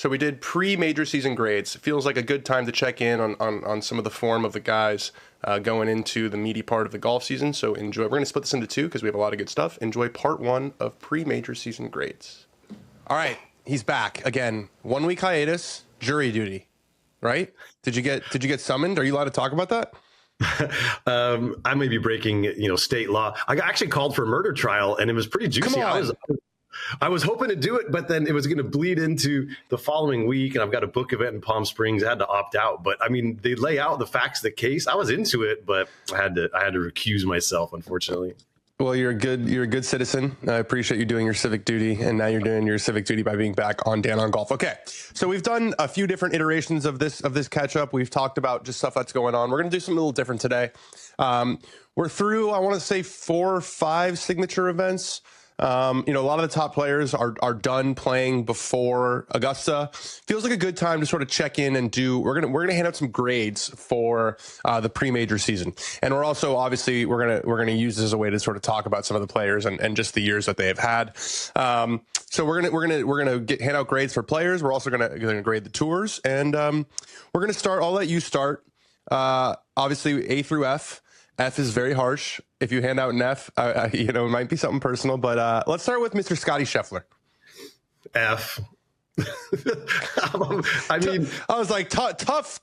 So we did pre-major season grades. It feels like a good time to check in on some of the form of the guys going into the meaty part of the golf season. So enjoy. We're going to split this into two because we have a lot of good stuff. Enjoy part one of pre-major season grades. All right, he's back again. 1 week hiatus, jury duty, right? Did you get summoned? Are you allowed to talk about that? I may be breaking, state law. I actually called for a murder trial, and it was pretty juicy. I was hoping to do it, but then it was going to bleed into the following week, and I've got a book event in Palm Springs. I had to opt out, but I mean, they lay out the facts of the case. I was into it, but I had to recuse myself, unfortunately. Well, you're a good citizen. I appreciate you doing your civic duty, and now you're doing your civic duty by being back on Dan on Golf. Okay, so we've done a few different iterations of this catch up. We've talked about just stuff that's going on. We're going to do something a little different today. We're through, I want to say, 4 or 5 signature events. A lot of the top players are done playing before Augusta. Feels like a good time to sort of check in and we're gonna hand out some grades for the pre-major season, and we're also obviously we're gonna use this as a way to sort of talk about some of the players and just the years that they have had. So we're gonna hand out grades for players. We're also gonna grade the tours, and we're gonna start. I'll let you start. Obviously A through F. F is very harsh. If you hand out an F, it might be something personal, but let's start with Mr. Scottie Scheffler. F. I mean, I was like, tough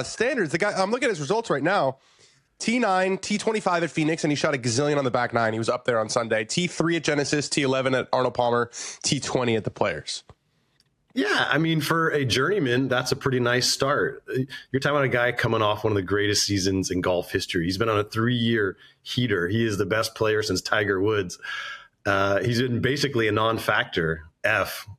standards. The guy, I'm looking at his results right now. T9, T25 at Phoenix, and he shot a gazillion on the back nine. He was up there on Sunday. T3 at Genesis, T11 at Arnold Palmer, T20 at the Players. Yeah, I mean, for a journeyman, that's a pretty nice start. You're talking about a guy coming off one of the greatest seasons in golf history. He's been on a 3-year heater. He is the best player since Tiger Woods. He's been basically a non-factor. F.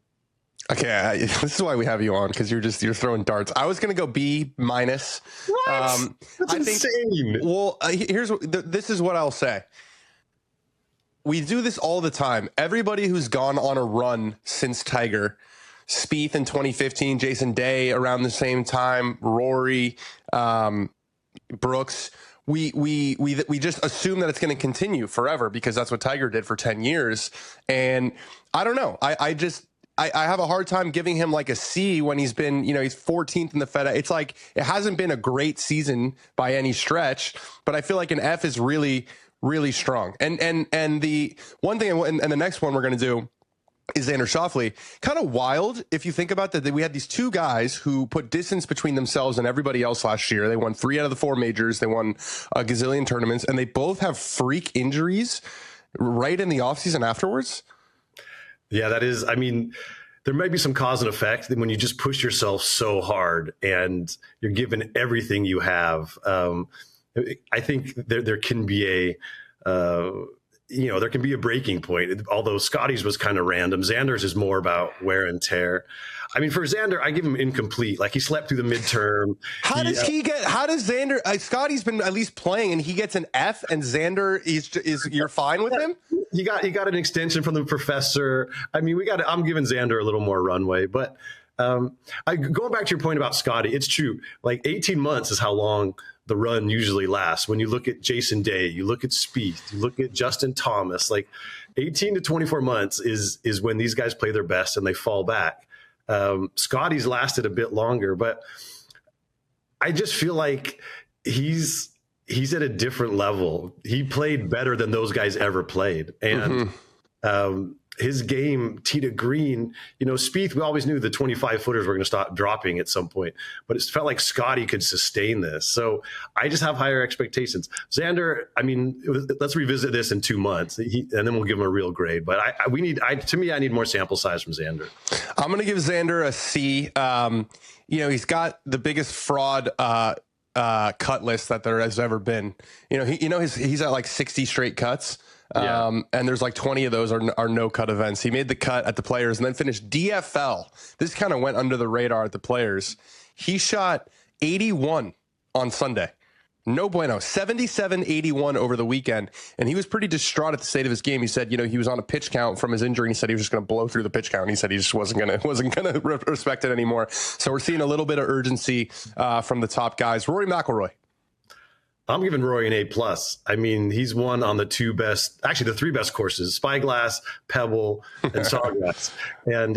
Okay, this is why we have you on, because you're throwing darts. I was going to go B-. What? That's insane. This is what I'll say. We do this all the time. Everybody who's gone on a run since Tiger, Spieth in 2015, Jason Day around the same time, Rory, Brooks. We just assume that it's going to continue forever because that's what Tiger did for 10 years. And I don't know. I have a hard time giving him like a C when he's been, he's 14th in the FedEx. It's like, it hasn't been a great season by any stretch, but I feel like an F is really, really strong. And the one thing, and the next one we're going to do is Xander Schauffele. Kind of wild if you think about that. We had these two guys who put distance between themselves and everybody else last year. They won 3 out of the 4 majors. They won a gazillion tournaments, and they both have freak injuries right in the offseason afterwards. Yeah, that is, I mean, there might be some cause and effect when you just push yourself so hard and you're given everything you have. I think there can be there can be a breaking point, although Scottie's was kind of random. Xander's is more about wear and tear. I mean, for Xander, I give him incomplete. Like, he slept through the midterm. How does Xander, Scottie's been at least playing and he gets an F, and Xander is you're fine with him? He got an extension from the professor. I mean, I'm giving Xander a little more runway, but going back to your point about Scottie, it's true. Like, 18 months is how long the run usually lasts. When you look at Jason Day, you look at Spieth, you look at Justin Thomas, like 18 to 24 months is when these guys play their best and they fall back. Scottie's lasted a bit longer, but I just feel like he's at a different level. He played better than those guys ever played. And his game, tee to green, Spieth, we always knew the 25 footers were going to stop dropping at some point, but it felt like Scottie could sustain this. So I just have higher expectations. Xander, I mean, let's revisit this in 2 months, and then we'll give him a real grade. But I need more sample size from Xander. I'm going to give Xander a C. He's got the biggest fraud cut list that there has ever been. He's at like 60 straight cuts. Yeah. And there's like 20 of those are no cut events. He made the cut at the Players and then finished DFL. This kind of went under the radar at the Players. He shot 81 on Sunday. No bueno. 77-81 over the weekend. And he was pretty distraught at the state of his game. He said, he was on a pitch count from his injury. And he said he was just going to blow through the pitch count. And he said he just wasn't going to respect it anymore. So we're seeing a little bit of urgency from the top guys. Rory McIlroy. I'm giving Rory an A+. I mean, he's won on the 3 best courses, Spyglass, Pebble, and Sawgrass. And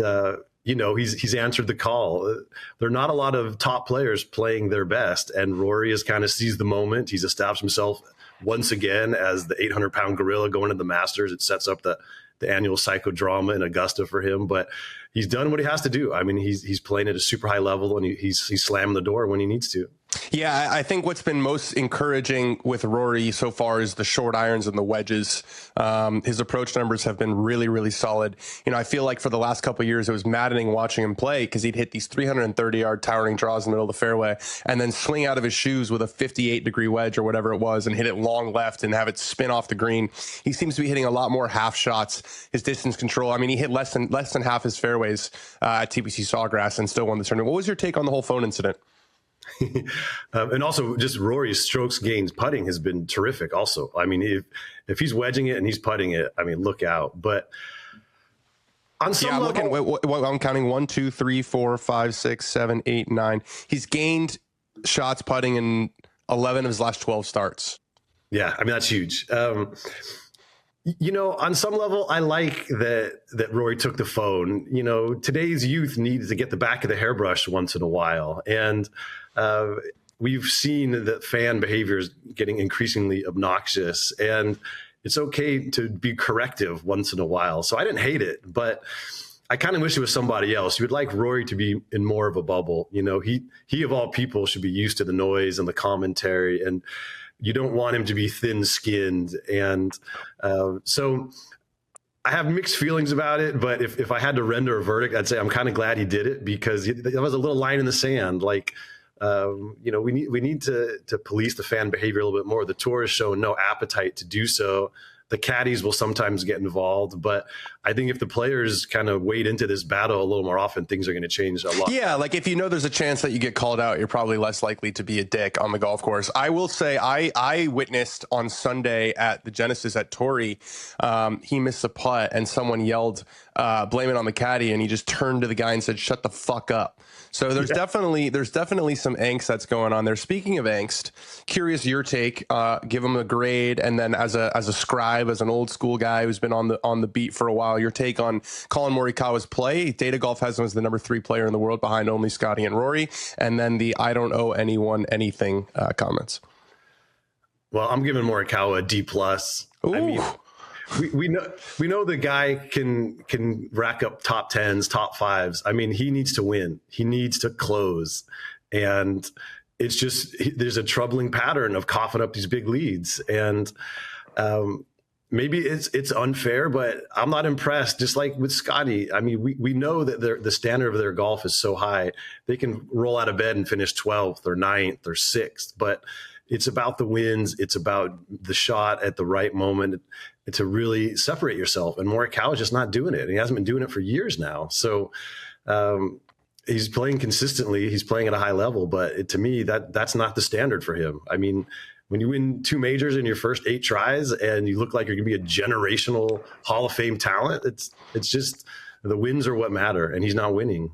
he's answered the call. There are not a lot of top players playing their best, and Rory has kind of seized the moment. He's established himself once again as the 800-pound gorilla going to the Masters. It sets up the annual psychodrama in Augusta for him, but he's done what he has to do. I mean, he's playing at a super high level, and he's slamming the door when he needs to. Yeah, I think what's been most encouraging with Rory so far is the short irons and the wedges. His approach numbers have been really, really solid. I feel like for the last couple of years, it was maddening watching him play because he'd hit these 330-yard towering draws in the middle of the fairway and then swing out of his shoes with a 58-degree wedge or whatever it was and hit it long left and have it spin off the green. He seems to be hitting a lot more half shots. His distance control, I mean, he hit less than half his fairways at TPC Sawgrass and still won the tournament. What was your take on the whole phone incident? And also just Rory's strokes gains putting has been terrific also. I mean, if he's wedging it and he's putting it, I mean, look out. But on some level, I'm counting 1, 2, 3, 4, 5, 6, 7, 8, 9. He's gained shots putting in 11 of his last 12 starts. Yeah, I mean, that's huge. On some level, I like that Rory took the phone. Today's youth needs to get the back of the hairbrush once in a while. And we've seen that fan behavior is getting increasingly obnoxious, and it's okay to be corrective once in a while. So I didn't hate it, but I kind of wish it was somebody else. You would like Rory to be in more of a bubble. He of all people should be used to the noise and the commentary, and you don't want him to be thin-skinned. And so I have mixed feelings about it, but if I had to render a verdict, I'd say I'm kind of glad he did it because there was a little line in the sand. Like, we need to police the fan behavior a little bit more. The tour has shown no appetite to do so. The caddies will sometimes get involved, but I think if the players kind of wade into this battle a little more often, things are going to change a lot. Yeah, like if there's a chance that you get called out, you're probably less likely to be a dick on the golf course. I will say I witnessed on Sunday at the Genesis at Torrey, he missed a putt and someone yelled, blame it on the caddy, and he just turned to the guy and said, shut the fuck up. So there's definitely some angst that's going on there. Speaking of angst, curious your take, give him a grade, and then as a scribe, as an old school guy who's been on the beat for a while, your take on Collin Morikawa's play. Data Golf has him as the number 3 player in the world behind only Scottie and Rory, and then the I don't owe anyone anything comments. Well, I'm giving Morikawa a D+. Ooh. I mean, we know the guy can rack up top 10s, top 5s. I mean, he needs to win. He needs to close. And it's just, there's a troubling pattern of coughing up these big leads. And maybe it's unfair, but I'm not impressed. Just like with Scottie, I mean, we know that the standard of their golf is so high. They can roll out of bed and finish 12th or 9th or 6th, but it's about the wins. It's about the shot at the right moment to really separate yourself. And Morikawa is just not doing it. And he hasn't been doing it for years now. So he's playing consistently. He's playing at a high level. But to me, that's not the standard for him. I mean, when you win 2 majors in your first 8 tries and you look like you're going to be a generational Hall of Fame talent, it's just the wins are what matter, and he's not winning.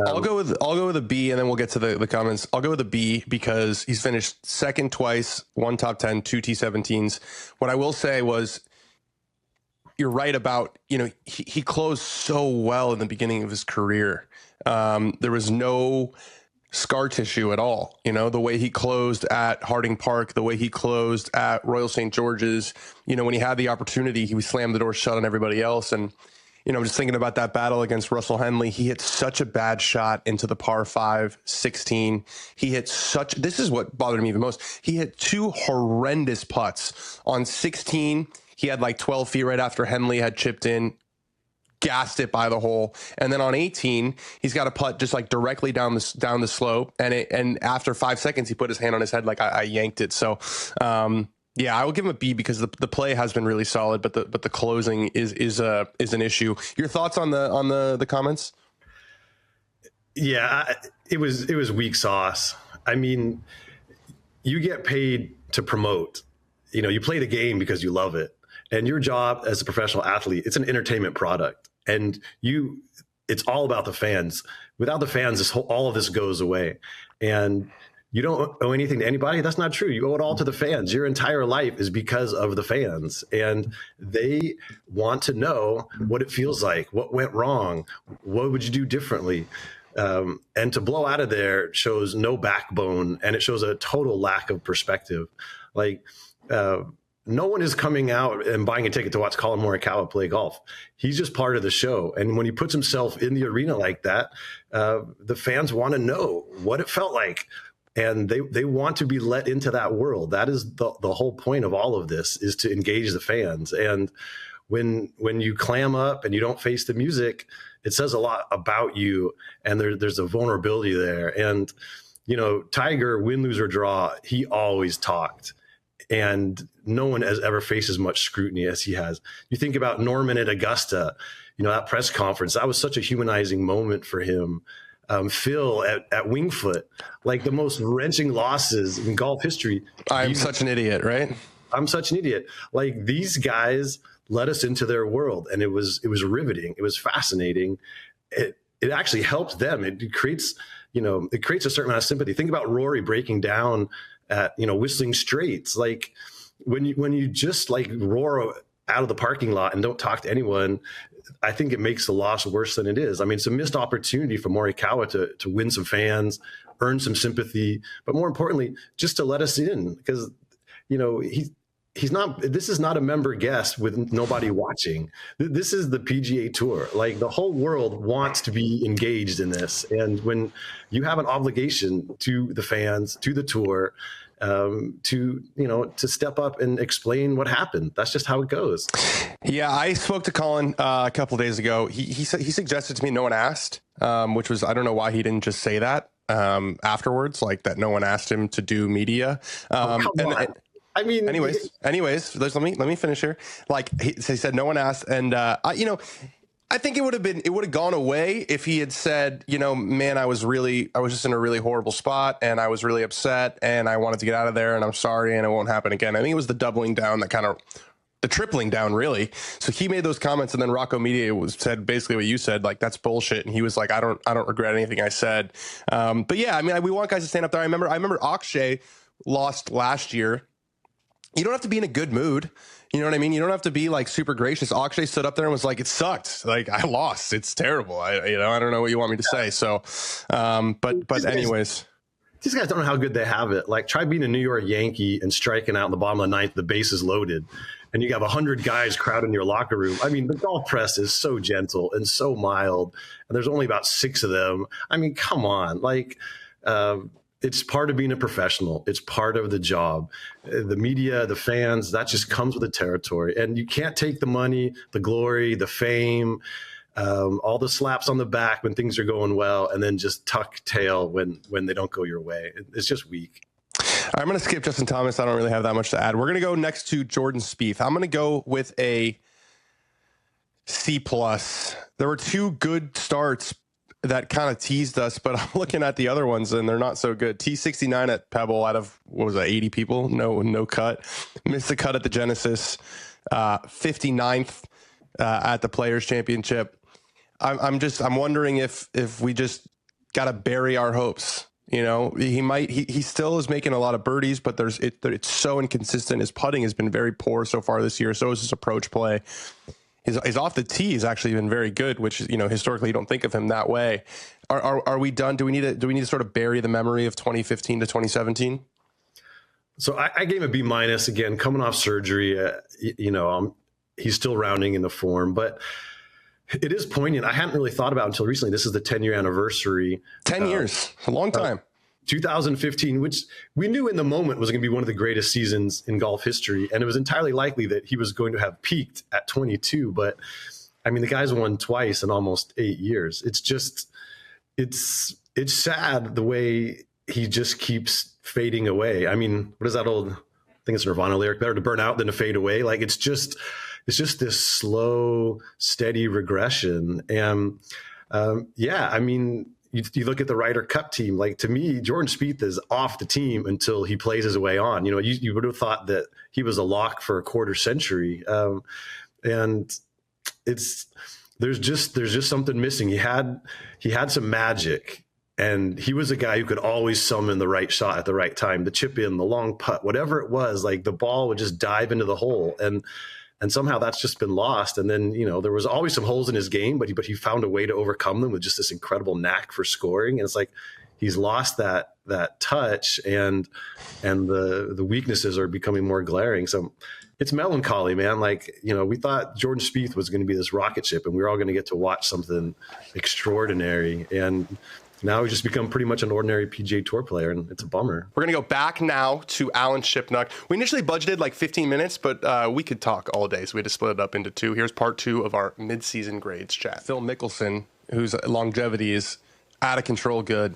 I'll go with a B, and then we'll get to the comments. I'll go with a B because he's finished second twice, 1 top 10, 2 T17s. What I will say was, you're right about, he closed so well in the beginning of his career. There was no scar tissue at all. The way he closed at Harding Park, the way he closed at Royal St. George's, when he had the opportunity, he slammed the door shut on everybody else. And just thinking about that battle against Russell Henley, he hit such a bad shot into the par 5, 16. This is what bothered me the most. He hit 2 horrendous putts. On 16, he had like 12 feet right after Henley had chipped in, gassed it by the hole. And then on 18, he's got a putt just like directly down the slope. And after 5 seconds, he put his hand on his head like I yanked it. So, yeah, I will give him a B because the play has been really solid, but the closing is an issue. Your thoughts on the comments? Yeah, it was weak sauce. I mean, you get paid to promote. You play the game because you love it, and your job as a professional athlete, it's an entertainment product, and it's all about the fans. Without the fans, all of this goes away, and you don't owe anything to anybody. That's not true. You owe it all to the fans. Your entire life is because of the fans, and they want to know what it feels like, what went wrong, what would you do differently. And to blow out of there shows no backbone, and it shows a total lack of perspective. Like, no one is coming out and buying a ticket to watch Collin Morikawa play golf. He's just part of the show. And when he puts himself in the arena like that, the fans want to know what it felt like. And they want to be let into that world. That is the whole point of all of this, is to engage the fans. And when you clam up and you don't face the music, it says a lot about you. And there's a vulnerability there. And, you know, Tiger, win, lose, or draw, he always talked. And no one has ever faced as much scrutiny as he has. You think about Norman at Augusta, you know, that press conference, that was such a humanizing moment for him. Phil at Winged Foot, like the most wrenching losses in golf history. I'm such an idiot, right? I'm such an idiot. Like, these guys let us into their world, and it was riveting. It was fascinating. It actually helped them. It creates a certain amount of sympathy. Think about Rory breaking down at, you know, Whistling Straits. Like, when you just like roar out of the parking lot and don't talk to anyone, I think it makes the loss worse than it is. I mean, it's a missed opportunity for Morikawa to win some fans, earn some sympathy, but more importantly, just to let us in, because, you know, this is not a member guest with nobody watching. This is the PGA Tour. Like, the whole world wants to be engaged in this. And when you have an obligation to the fans, to the tour, to step up and explain what happened. That's just how it goes. Yeah, I spoke to Collin a couple of days ago. He suggested to me no one asked, which was, I don't know why he didn't just say that afterwards, like that no one asked him to do media. I mean, anyways, let me finish here. Like, he said, no one asked, and I think it would have gone away if he had said, you know, man, I was just in a really horrible spot, and I was really upset, and I wanted to get out of there, and I'm sorry, and it won't happen again. I think it was the doubling down, the tripling down, really. So he made those comments, and then Rocco Media said basically what you said, like, that's bullshit. And he was like, I don't regret anything I said. But yeah, I mean, we want guys to stand up there. I remember Akshay lost last year. You don't have to be in a good mood. You know what I mean? You don't have to be like super gracious. Akshay stood up there and was like, it sucked. Like, I lost. It's terrible. I don't know what you want me to say. So, but anyways. These guys don't know how good they have it. Like, try being a New York Yankee and striking out in the bottom of the ninth, the base is loaded, and you have 100 guys crowding your locker room. I mean, the golf press is so gentle and so mild, and there's only about 6 of them. I mean, come on. Like, it's part of being a professional. It's part of the job. The media, the fans, that just comes with the territory. And you can't take the money, the glory, the fame, all the slaps on the back when things are going well, and then just tuck tail when they don't go your way. It's just weak. I'm going to skip Justin Thomas. I don't really have that much to add. We're going to go next to Jordan Spieth. I'm going to go with a C+. There were 2 good starts that kind of teased us, but I'm looking at the other ones and they're not so good. T69 at Pebble out of, 80 people? No cut. Missed the cut at the Genesis. 59th at the Players Championship. I'm wondering if we just got to bury our hopes. You know, he still is making a lot of birdies, but it's so inconsistent. His putting has been very poor so far this year. So is his approach play. His off the tee has actually been very good, which, you know, historically you don't think of him that way. Are we done? Do we need to sort of bury the memory of 2015 to 2017? So I gave him a B- again, coming off surgery. He's still rounding into form, but it is poignant. I hadn't really thought about it until recently. This is the 10-year anniversary. 10 years, a long time. 2015, which we knew in the moment was going to be one of the greatest seasons in golf history. And it was entirely likely that he was going to have peaked at 22. But I mean, the guy's won twice in almost 8 years. It's just, it's sad the way he just keeps fading away. I mean, what is that old, I think it's a Nirvana lyric, better to burn out than to fade away. Like, it's just this slow, steady regression. And I mean, you look at the Ryder Cup team, like, to me, Jordan Spieth is off the team until he plays his way on. You know, you would have thought that he was a lock for a quarter century. And there's just something missing. He had some magic, And he was a guy who could always summon the right shot at the right time, the chip in, the long putt, whatever it was, like the ball would just dive into the hole. And somehow that's just been lost. And then, there was always some holes in his game, but he found a way to overcome them with just this incredible knack for scoring. And it's like, he's lost that touch, and the weaknesses are becoming more glaring. So it's melancholy, man. Like, we thought Jordan Spieth was going to be this rocket ship and we were all going to get to watch something extraordinary. And now he's just become pretty much an ordinary PGA Tour player, and it's a bummer. We're going to go back now to Alan Shipnuck. We initially budgeted like 15 minutes, but we could talk all day, so we had to split it up into two. Here's part two of our midseason grades chat. Phil Mickelson, whose longevity is out of control good.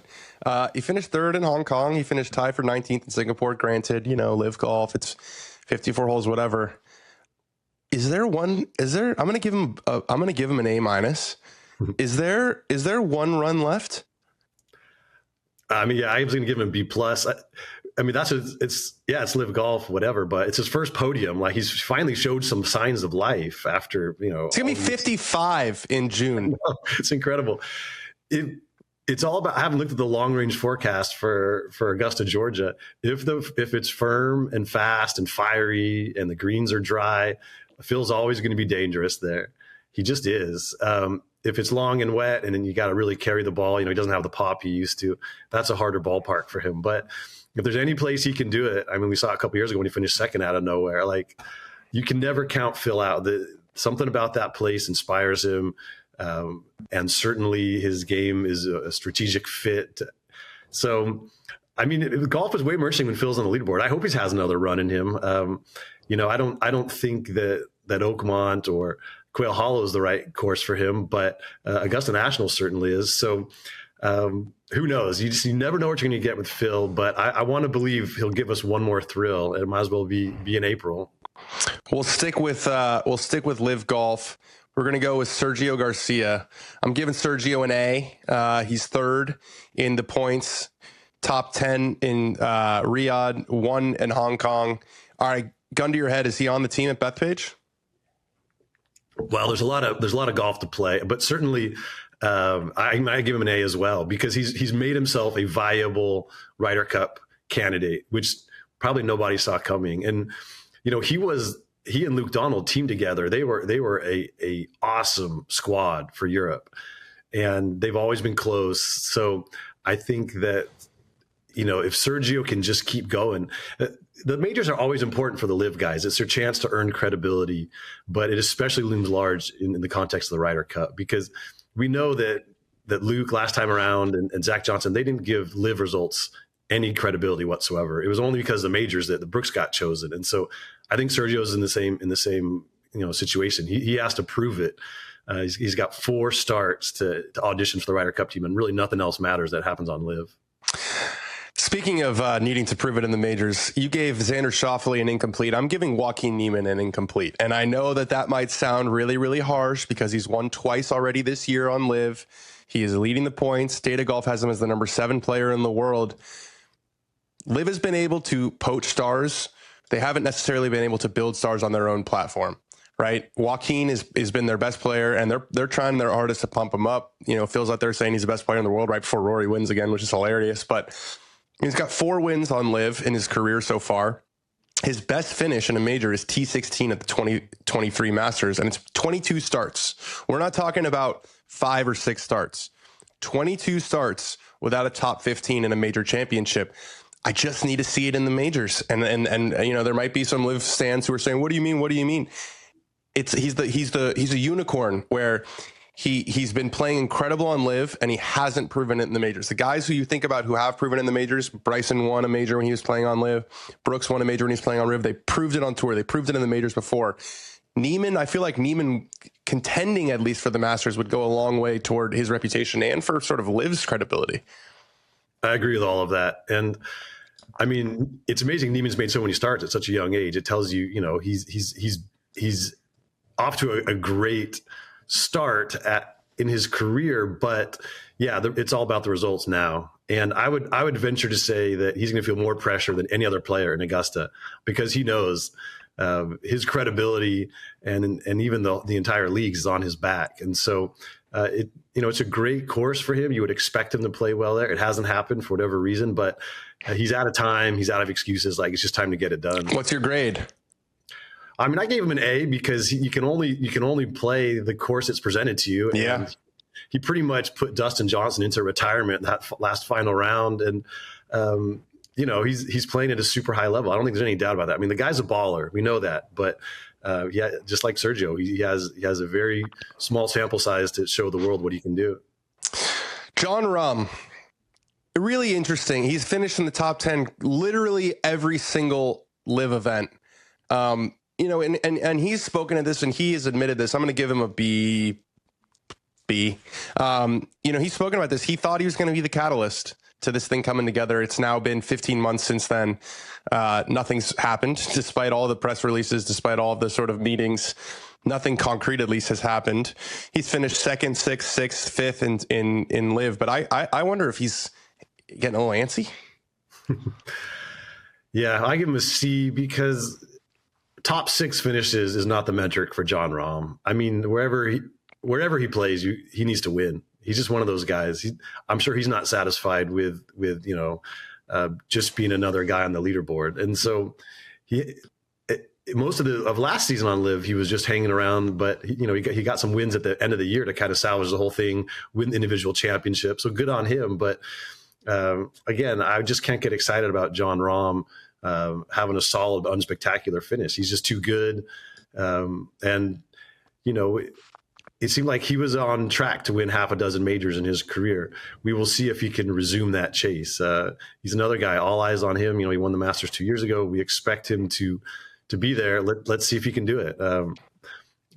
He finished third in Hong Kong. He finished tied for 19th in Singapore. Granted, LIV Golf, it's 54 holes, whatever. I'm going to give him an A-. Is there one run left? I mean, yeah, I was going to give him a B+. I mean, it's LIV Golf, whatever, but it's his first podium. Like, he's finally showed some signs of life after, It's going to be 55 in June. It's incredible. It's all about, I haven't looked at the long range forecast for Augusta, Georgia. If it's firm and fast and fiery and the greens are dry, Phil's always going to be dangerous there. He just is. If it's long and wet and then you got to really carry the ball, he doesn't have the pop he used to. That's a harder ballpark for him. But if there's any place he can do it, I mean, we saw a couple years ago when he finished second out of nowhere. Like, you can never count Phil out. Something about that place inspires him. And certainly his game is a strategic fit. So, I mean, golf is way more interesting when Phil's on the leaderboard. I hope he has another run in him. I don't think that Oakmont or Quail Hollow is the right course for him, but Augusta National certainly is. So who knows? You never know what you're going to get with Phil, but I want to believe he'll give us one more thrill. It might as well be in April. We'll stick with LIV Golf. We're going to go with Sergio Garcia. I'm giving Sergio an A. He's third in the points, top 10 in Riyadh, 1 in Hong Kong. All right, gun to your head, is he on the team at Bethpage? Well, there's a lot of golf to play, but certainly I might give him an A as well, because he's made himself a viable Ryder Cup candidate, which probably nobody saw coming. And he and Luke Donald teamed together. They were a awesome squad for Europe, and they've always been close. So I think that if Sergio can just keep going. The majors are always important for the LIV guys. It's their chance to earn credibility, but it especially looms large in the context of the Ryder Cup, because we know that Luke last time around and Zach Johnson, they didn't give LIV results any credibility whatsoever. It was only because of the majors that the Brooks got chosen. And so I think Sergio's in the same situation. He has to prove it. He's got 4 starts to audition for the Ryder Cup team, and really nothing else matters that happens on LIV. Speaking of needing to prove it in the majors, you gave Xander Schauffele an incomplete. I'm giving Joaquin Niemann an incomplete. And I know that might sound really, really harsh, because he's won twice already this year on LIV. He is leading the points. Data Golf has him as the number 7 player in the world. LIV has been able to poach stars. They haven't necessarily been able to build stars on their own platform, right? Joaquin has been their best player, and they're trying their hardest to pump him up. Phil's out there saying he's the best player in the world right before Rory wins again, which is hilarious. But he's got 4 wins on LIV in his career so far. His best finish in a major is T16 at the 2023 Masters, and it's 22 starts. We're not talking about 5 or 6 starts. 22 starts without a top 15 in a major championship. I just need to see it in the majors. And there might be some LIV stands who are saying, "What do you mean? What do you mean?" He's a unicorn where he's been playing incredible on LIV, and he hasn't proven it in the majors. The guys who you think about who have proven it in the majors, Bryson won a major when he was playing on LIV. Brooks won a major when he was playing on LIV. They proved it on tour. They proved it in the majors before. Niemann, I feel like Niemann contending at least for the Masters would go a long way toward his reputation and for sort of LIV's credibility. I agree with all of that. And I mean, it's amazing Niemann's made so many starts at such a young age. It tells you, he's off to a great start in his career, but yeah, it's all about the results now. And I would venture to say that he's going to feel more pressure than any other player in Augusta, because he knows his credibility and even the entire league is on his back. And so It's a great course for him. You would expect him to play well there. It hasn't happened for whatever reason, but he's out of time. He's out of excuses. Like, it's just time to get it done. What's your grade? I mean, I gave him an A because you can only play the course that's presented to you. Yeah. And he pretty much put Dustin Johnson into retirement that last final round. And, he's playing at a super high level. I don't think there's any doubt about that. I mean, the guy's a baller. We know that. But just like Sergio, he has a very small sample size to show the world what he can do. Jon Rahm, really interesting. He's finished in the top 10 literally every single LIV event. And he's spoken of this and he has admitted this. I'm going to give him a B. He's spoken about this. He thought he was going to be the catalyst to this thing coming together. It's now been 15 months since then. Nothing's happened, despite all the press releases, despite all the sort of meetings. Nothing concrete, at least, has happened. He's finished second, sixth, fifth in LIV. But I wonder if he's getting a little antsy. Yeah, I give him a C because top 6 finishes is not the metric for Jon Rahm. I mean, wherever he plays, he needs to win. He's just one of those guys. I'm sure he's not satisfied with just being another guy on the leaderboard. And so most of last season on LIV, he was just hanging around, but he got some wins at the end of the year to kind of salvage the whole thing, win the individual championship. So good on him. But again, I just can't get excited about Jon Rahm having a solid, unspectacular finish. He's just too good. It seemed like he was on track to win half a dozen majors in his career. We will see if he can resume that chase. He's another guy, all eyes on him. He won the Masters 2 years ago. We expect him to be there. Let's see if he can do it.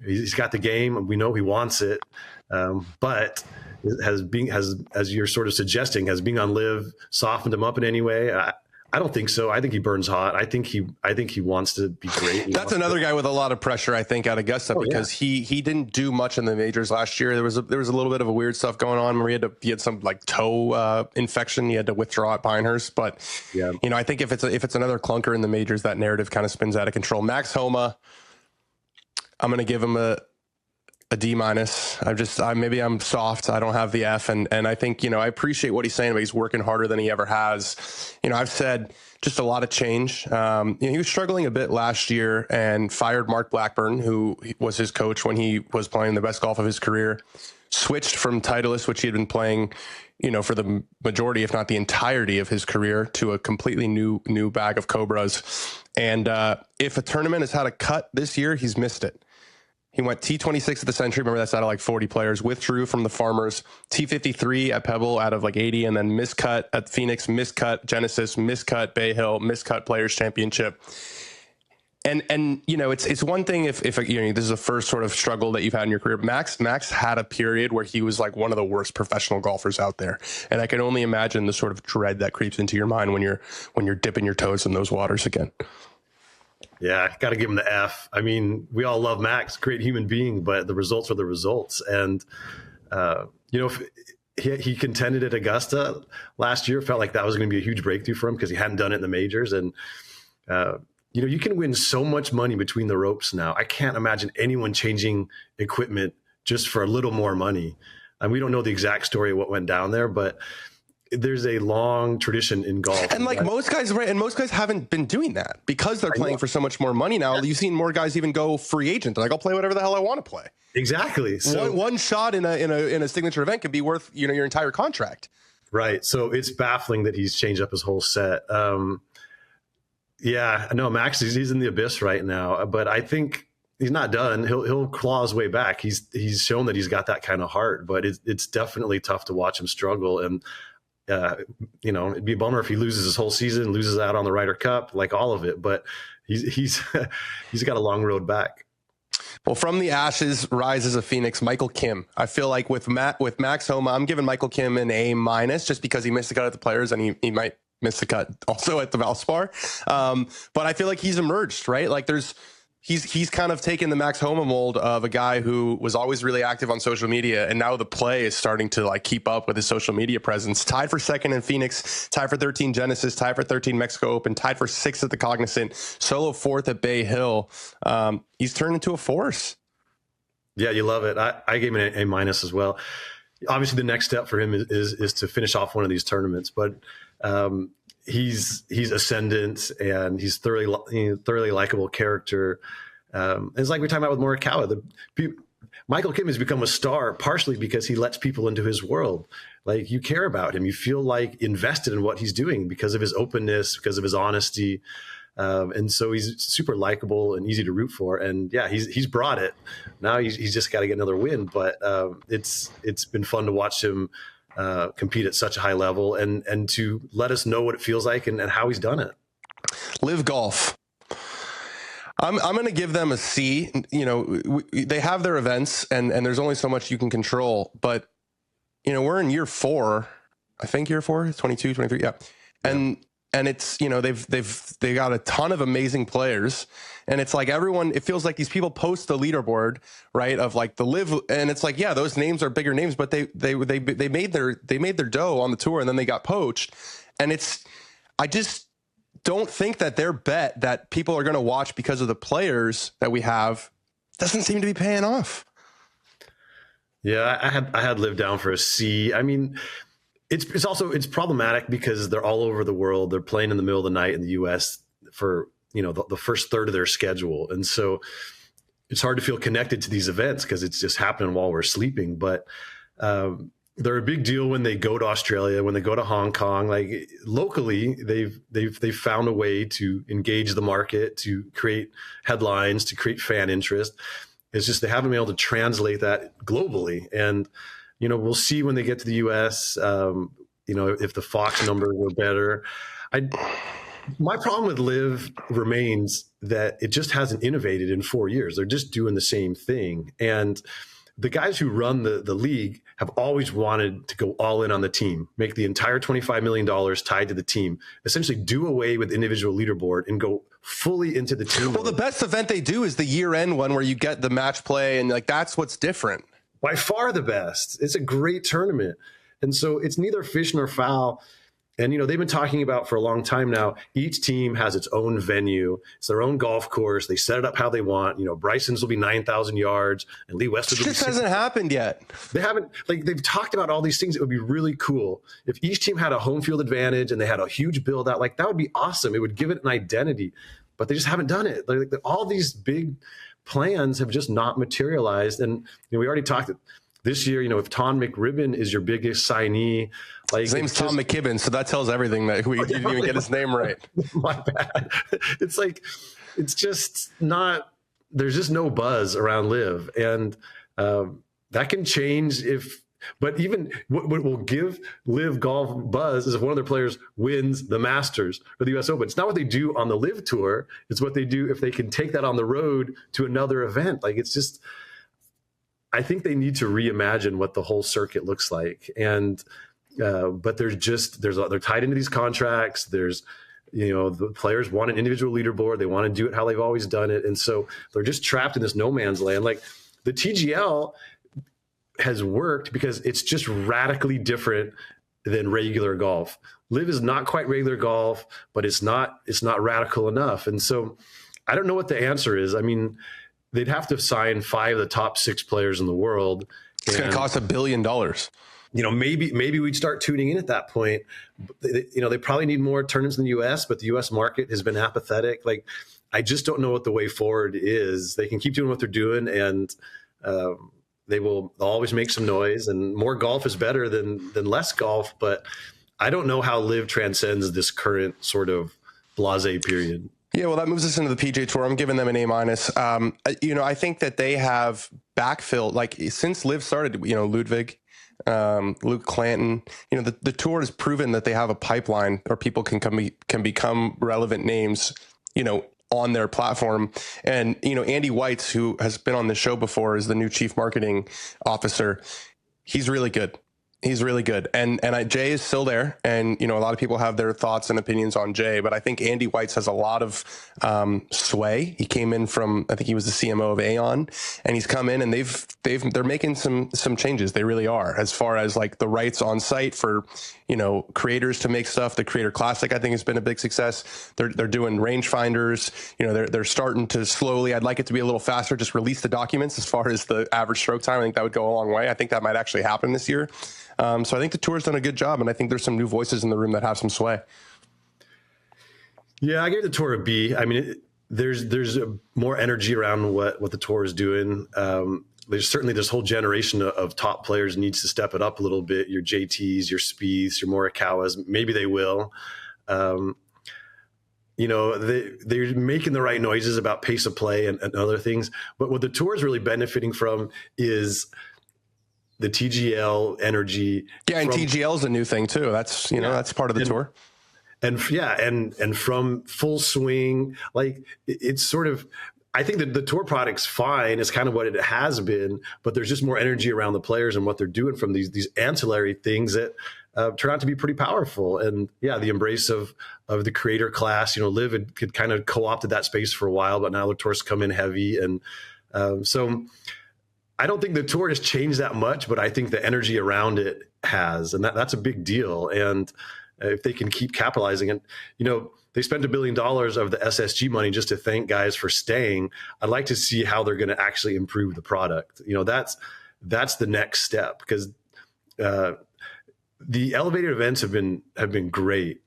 He's got the game. We know he wants it. But as you're sort of suggesting, has being on LIV softened him up in any way? I don't think so. I think he burns hot. I think he wants to be great. That's another guy with a lot of pressure, I think, out of Augusta because he didn't do much in the majors last year. There was a little bit of a weird stuff going on. He had some like toe infection. He had to withdraw at Pinehurst. But I think if it's another clunker in the majors, that narrative kind of spins out of control. Max Homa, I'm going to give him a D-. Maybe I'm soft. I don't have the F. And I think, I appreciate what he's saying, but he's working harder than he ever has. I've said just a lot of change. He was struggling a bit last year and fired Mark Blackburn, who was his coach when he was playing the best golf of his career, switched from Titleist, which he had been playing, for the majority, if not the entirety of his career, to a completely new bag of Cobras. And if a tournament has had a cut this year, he's missed it. He went T26 at the Century. Remember, that's out of like 40 players. Withdrew from the Farmers. T53 at Pebble out of like 80, and then miscut at Phoenix, miscut Genesis, miscut Bay Hill, miscut Players Championship. And it's one thing if this is the first sort of struggle that you've had in your career. Max had a period where he was like one of the worst professional golfers out there, and I can only imagine the sort of dread that creeps into your mind when you're dipping your toes in those waters again. Yeah, got to give him the F. I mean, we all love Max, great human being, but the results are the results. And, if he contended at Augusta last year, felt like that was going to be a huge breakthrough for him because he hadn't done it in the majors. And, you can win so much money between the ropes now. I can't imagine anyone changing equipment just for a little more money. And we don't know the exact story of what went down there, but there's a long tradition in golf. And like most guys, right? And most guys haven't been doing that because they're playing for so much more money now. You've seen more guys even go free agent. They're like, I'll play whatever the hell I want to play. Exactly. So one shot in a signature event can be worth, your entire contract. Right. So it's baffling that he's changed up his whole set. Max, he's in the abyss right now, but I think he's not done. He'll claw his way back. He's shown that he's got that kind of heart, but it's definitely tough to watch him struggle. And, it'd be a bummer if he loses his whole season, loses out on the Ryder Cup, like all of it. But he's got a long road back. Well, from the ashes rises a phoenix. Michael Kim. I feel like with Max Homa, I'm giving Michael Kim an A- just because he missed the cut at the Players and he might miss the cut also at the Valspar. But I feel like he's emerged, right? Like he's kind of taken the Max Homa mold of a guy who was always really active on social media, and now the play is starting to like keep up with his social media presence. Tied for second in Phoenix, tied for 13 Genesis, tied for 13 Mexico Open, tied for 6th at the Cognizant, solo 4th at Bay Hill. He's turned into a force. Yeah, you love it. I gave him an A minus as well. Obviously, the next step for him is to finish off one of these tournaments, but he's ascendant and he's thoroughly likable character. It's like we're talking about with Morikawa. Michael Kim has become a star partially because he lets people into his world. Like, you care about him, you feel like invested in what he's doing because of his openness, because of his honesty. And so he's super likable and easy to root for. And yeah, he's brought it. Now he's just got to get another win. But it's been fun to watch him compete at such a high level and to let us know what it feels like and how he's done it. LIV Golf. I'm going to give them a C. You know, they have their events and there's only so much you can control. But, you know, we're in year 4. I think year 4, 22, 23. Yeah. And it's, you know, they got a ton of amazing players, and it's like everyone, it feels like these people post the leaderboard, right, of like the LIV, and it's like, yeah, those names are bigger names, but they made their dough on the tour, and then they got poached. And it's, I just don't think that their bet that people are going to watch because of the players that we have doesn't seem to be paying off. Yeah, I had LIV down for a C. I mean, it's also problematic because they're all over the world. They're playing in the middle of the night in the U.S. for, you know, the first third of their schedule, and so it's hard to feel connected to these events because it's just happening while we're sleeping. But they're a big deal when they go to Australia, when they go to Hong Kong. Like, locally, they've found a way to engage the market, to create headlines, to create fan interest. It's just they haven't been able to translate that globally. And you know, we'll see when they get to the U.S., you know, if the Fox numbers were better. My problem with LIV remains that it just hasn't innovated in 4 years. They're just doing the same thing. And the guys who run the league have always wanted to go all in on the team, make the entire $25 million tied to the team, essentially do away with individual leaderboard and go fully into the team. Well, the best event they do is the year-end one where you get the match play, and like that's what's different. By far the best. It's a great tournament. And so it's neither fish nor fowl. And, you know, they've been talking about for a long time now, each team has its own venue. It's their own golf course. They set it up how they want. You know, Bryson's will be 9,000 yards and Lee Westwood will be 6,000. This hasn't happened yet. They haven't, like, they've talked about all these things. It would be really cool if each team had a home field advantage and they had a huge build out. Like, that would be awesome. It would give it an identity, but they just haven't done it. Like, all these big plans have just not materialized. And, you know, we already talked this year, you know, if Tom McRibbon is your biggest signee, like, his name's Tom McKibben, so that tells everything that you didn't even get his name right. My bad. It's like, it's just not, there's just no buzz around LIV. And that can change but even what will give LIV Golf buzz is if one of their players wins the Masters or the U.S. Open. It's not what they do on the LIV Tour. It's what they do if they can take that on the road to another event. Like, it's just, I think they need to reimagine what the whole circuit looks like. And but they're tied into these contracts. There's, you know, the players want an individual leaderboard. They want to do it how they've always done it. And so they're just trapped in this no man's land. Like, the TGL has worked because it's just radically different than regular golf. LIV is not quite regular golf, but it's not radical enough. And so I don't know what the answer is. I mean, they'd have to sign 5 of the top 6 players in the world. It's going to cost $1 billion. You know, maybe we'd start tuning in at that point. You know, they probably need more tournaments in the U.S., but the U.S. market has been apathetic. Like, I just don't know what the way forward is. They can keep doing what they're doing, and they'll always make some noise. And more golf is better than less golf. But I don't know how LIV transcends this current sort of blasé period. Yeah, well, that moves us into the PGA Tour. I'm giving them an A-. You know, I think that they have backfilled, like, since LIV started, you know, Ludwig, Luke Clanton, you know, the tour has proven that they have a pipeline where people can become relevant names, you know, on their platform. And, you know, Andy Whites, who has been on the show before, is the new chief marketing officer. He's really good. He's really good. And Jay is still there. And, you know, a lot of people have their thoughts and opinions on Jay, but I think Andy White's has a lot of sway. He came in from, I think he was the CMO of Aon, and he's come in and they're making some changes. They really are, as far as like the rights on site for, you know, creators to make stuff. The Creator Classic, I think, has been a big success. They're doing rangefinders. You know, they're starting to slowly, I'd like it to be a little faster, just release the documents as far as the average stroke time. I think that would go a long way. I think that might actually happen this year. So I think the tour's done a good job, and I think there's some new voices in the room that have some sway. Yeah, I gave the tour a B. I mean, there's more energy around what the tour is doing. There's certainly this whole generation of top players needs to step it up a little bit. Your JTs, your Spieths, your Morikawas, maybe they will. You know, they're making the right noises about pace of play and other things. But what the tour is really benefiting from is the TGL energy. Yeah, and TGL is a new thing too. That's, you know, that's part of the tour. And from full swing, like it's sort of, I think that the tour product's fine. It's kind of what it has been, but there's just more energy around the players and what they're doing from these ancillary things that turn out to be pretty powerful. And yeah, the embrace of the creator class, you know, LIV had kind of co-opted that space for a while, but now the tour's come in heavy. And so I don't think the tour has changed that much, but I think the energy around it has, and that's a big deal. And if they can keep capitalizing it, you know, they spent $1 billion of the SSG money just to thank guys for staying. I'd like to see how they're going to actually improve the product. You know, that's the next step, because the elevated events have been great.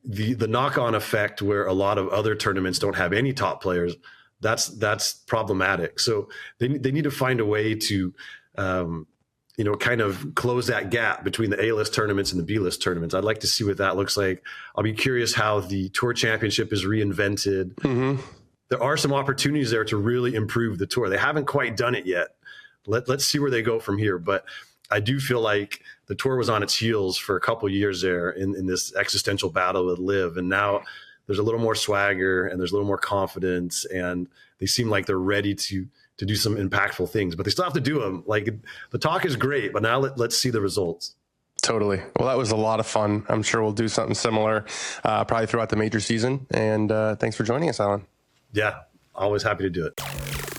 The knock-on effect where a lot of other tournaments don't have any top players, that's problematic. So they need to find a way to, you know, kind of close that gap between the A-list tournaments and the B-list tournaments. I'd like to see what that looks like. I'll be curious how the Tour Championship is reinvented. Mm-hmm. There are some opportunities there to really improve the tour. They haven't quite done it yet. Let's see where they go from here. But I do feel like the tour was on its heels for a couple of years there in this existential battle with LIV, and now there's a little more swagger and there's a little more confidence, and they seem like they're ready to do some impactful things, but they still have to do them. Like, the talk is great, but now let's see the results. Totally. Well, that was a lot of fun. I'm sure we'll do something similar probably throughout the major season. And thanks for joining us, Alan. Yeah, always happy to do it.